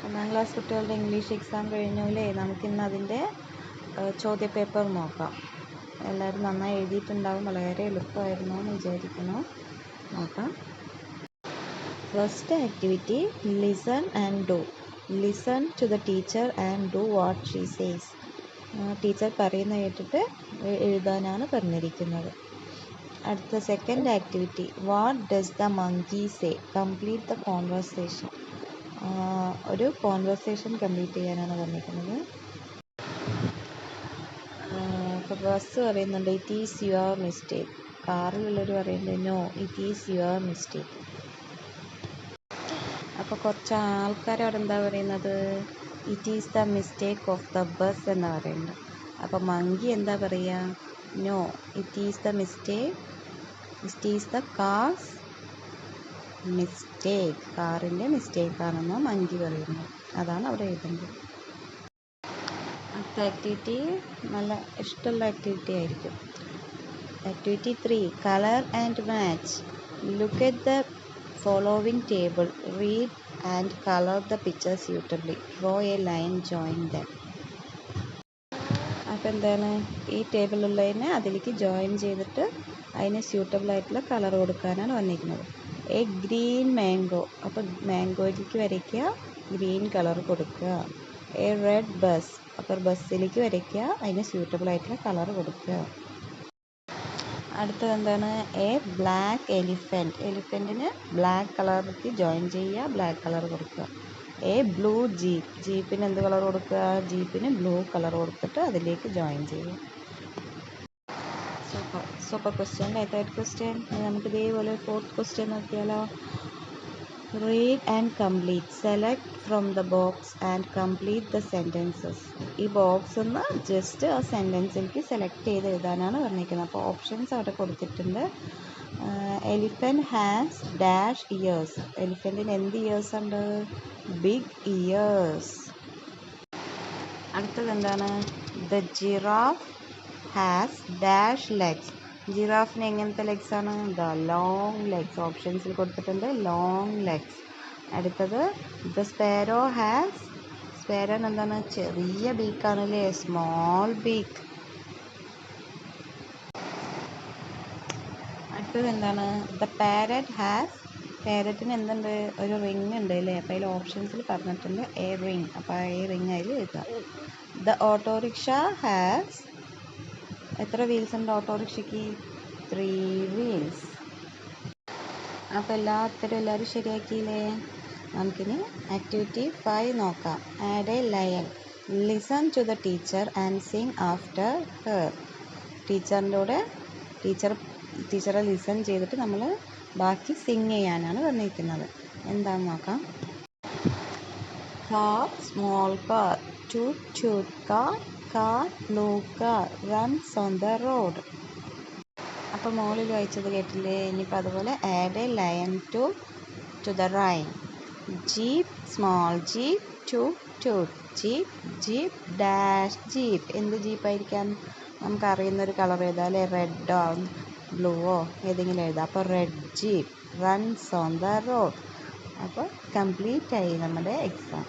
ഒന്നാം ക്ലാസ് കുട്ടികളുടെ English exam കഴിഞ്ഞൂലേ. നമുക്കിന്ന് അതിൻ്റെ ചോദ്യപേപ്പർ നോക്കാം. എല്ലാവരും നന്നായി എഴുതിയിട്ടുണ്ടാവും. വളരെ എളുപ്പമായിരുന്നു എന്ന് വിചാരിക്കുന്നു. നോക്കാം. First activity, listen and do. Listen to the teacher and do what she says. Teacher പറയുന്ന കേട്ടിട്ട് എഴുതാനാണ് പറഞ്ഞിരിക്കുന്നത്. അടുത്ത second activity, what does the monkey say. Complete the conversation. ഒരു കോൺവെർസേഷൻ കംപ്ലീറ്റ് ചെയ്യാനാണ് പറഞ്ഞിരിക്കുന്നത്. ഇപ്പോൾ ബസ് പറയുന്നുണ്ട് ഇറ്റ് ഈസ് യുവർ മിസ്റ്റേക്ക്. കാറിലുള്ളവർ പറയുന്നുണ്ട് no it is your mistake. അപ്പോൾ കുറച്ച് ആൾക്കാർ അവിടെ എന്താ പറയുന്നത്, it is the mistake of the bus എന്നാണ് പറയുന്നത്. അപ്പോൾ മങ്കി എന്താ പറയുക, no it is the mistake, it is the car's mistake. കാറിൻ്റെ മിസ്റ്റേക്കാണെന്ന് മങ്കി പറയുന്നു. അതാണ് അവിടെ എഴുതുന്നത്. അടുത്ത ആക്ടിവിറ്റി നല്ല ഇഷ്ടമുള്ള ആക്ടിവിറ്റി ആയിരിക്കും. Activity 3, colour and match. Look at the following table, read and colour the picture suitably, draw A line join dum. അപ്പോൾ എന്താണ്, ഈ ടേബിളുള്ളതിനെ അതിലേക്ക് ജോയിൻ ചെയ്തിട്ട് അതിന് സ്യൂട്ടബിൾ ആയിട്ടുള്ള കളർ കൊടുക്കാനാണ് വന്നിരിക്കുന്നത്. എ ഗ്രീൻ മാംഗോ, അപ്പോൾ മാംഗോയിലേക്ക് വരയ്ക്കുക, ഗ്രീൻ കളർ കൊടുക്കുക. എ റെഡ് ബസ്, അപ്പോൾ ബസ്സിലേക്ക് വരയ്ക്കുക, അതിന് സ്യൂട്ടബിൾ ആയിട്ടുള്ള കളർ കൊടുക്കുക. അടുത്തത് എന്താണ്, എ ബ്ലാക്ക് എലിഫൻറ്റ്. എലിഫൻറ്റിന് ബ്ലാക്ക് കളറിലേക്ക് ജോയിൻ ചെയ്യുക, ബ്ലാക്ക് കളർ കൊടുക്കുക. A blue jeep. ജീപ്പിന് എന്ത് കളർ കൊടുക്കുക, ജീപ്പിന് ബ്ലൂ കളർ കൊടുത്തിട്ട് അതിലേക്ക് ജോയിൻ ചെയ്യുക. Super question. തേർഡ് ക്വസ്റ്റ്യൻ നമുക്ക് ഇതേപോലെ ഫോർത്ത് ക്വസ്റ്റ്യൻ നോക്കിയാലോ. Read and complete. Select from the box and complete the sentences. ഈ ബോക്സിൽ നിന്ന് ജസ്റ്റ് ആ സെൻറ്റൻസിലേക്ക് സെലക്ട് ചെയ്ത് എഴുതാനാണ് പറഞ്ഞിരിക്കുന്നത്. അപ്പോൾ ഓപ്ഷൻസ് അവിടെ കൊടുത്തിട്ടുണ്ട്. Elephant has dash ears. എലിഫൻറ്റിന് എന്ത് ഇയേഴ്സ് ഉണ്ട്, ബിഗ് ഇയേഴ്സ്. അടുത്തത് എന്താണ്, the giraffe has dash legs. ജിറാഫിന് എങ്ങനത്തെ ലെഗ്സ് ആണ്, ദ ലോങ് ലെഗ്സ്. ഓപ്ഷൻസിൽ കൊടുത്തിട്ടുണ്ട് ലോങ് ലെഗ്സ്. അടുത്തത് ദ സ്പാരോ ഹാസ്, സ്പാരോന് എന്താണ്, ചെറിയ ബീക്കാണല്ലേ, സ്മോൾ ബീക്ക്. അടുത്തത് എന്താണ്, ദ പാരറ്റ് ഹാസ്, പാരറ്റിന് എന്തുണ്ട്, ഒരു റിങ് ഉണ്ട് അല്ലേ. അപ്പോൾ അതിൽ ഓപ്ഷൻസിൽ പറഞ്ഞിട്ടുണ്ട് എ റിങ്. അപ്പോൾ എ റിങ് അതിൽ എഴുതാം. ദ ഓട്ടോറിക്ഷ ഹാസ്, എത്ര വീൽസ് ഉണ്ട് ഓട്ടോറിക്ഷയ്ക്ക്, 3 വീൽസ്. അപ്പോൾ എല്ലാവരും ശരിയാക്കിയില്ലേ. നമുക്കിനി ആക്ടിവിറ്റി 5 നോക്കാം. Add a lion. Listen to the teacher and sing after her. ടീച്ചറിൻ്റെ കൂടെ ടീച്ചറെ ലിസൺ ചെയ്തിട്ട് നമ്മൾ ബാക്കി സിങ് ചെയ്യാനാണ് പറഞ്ഞിരിക്കുന്നത്. എന്താണെന്ന് നോക്കാം. Car, small car. Toot toot car, car, blue car, runs on the road. അപ്പോൾ മുകളിൽ വായിച്ചത് കേട്ടില്ലേ. ഇനിയിപ്പോൾ അതുപോലെ add a lion to the rhyme. Jeep, small jeep, toot toot jeep, jeep dash jeep. എന്ത് ജീപ്പായിരിക്കാം, നമുക്കറിയുന്നൊരു കളർ എഴുതാം അല്ലേ, റെഡോ ബ്ലൂവോ ഏതെങ്കിലും എഴുതാം. അപ്പോൾ red jeep, runs on the road. അപ്പോൾ കംപ്ലീറ്റ് ആയി നമ്മുടെ എക്സാം.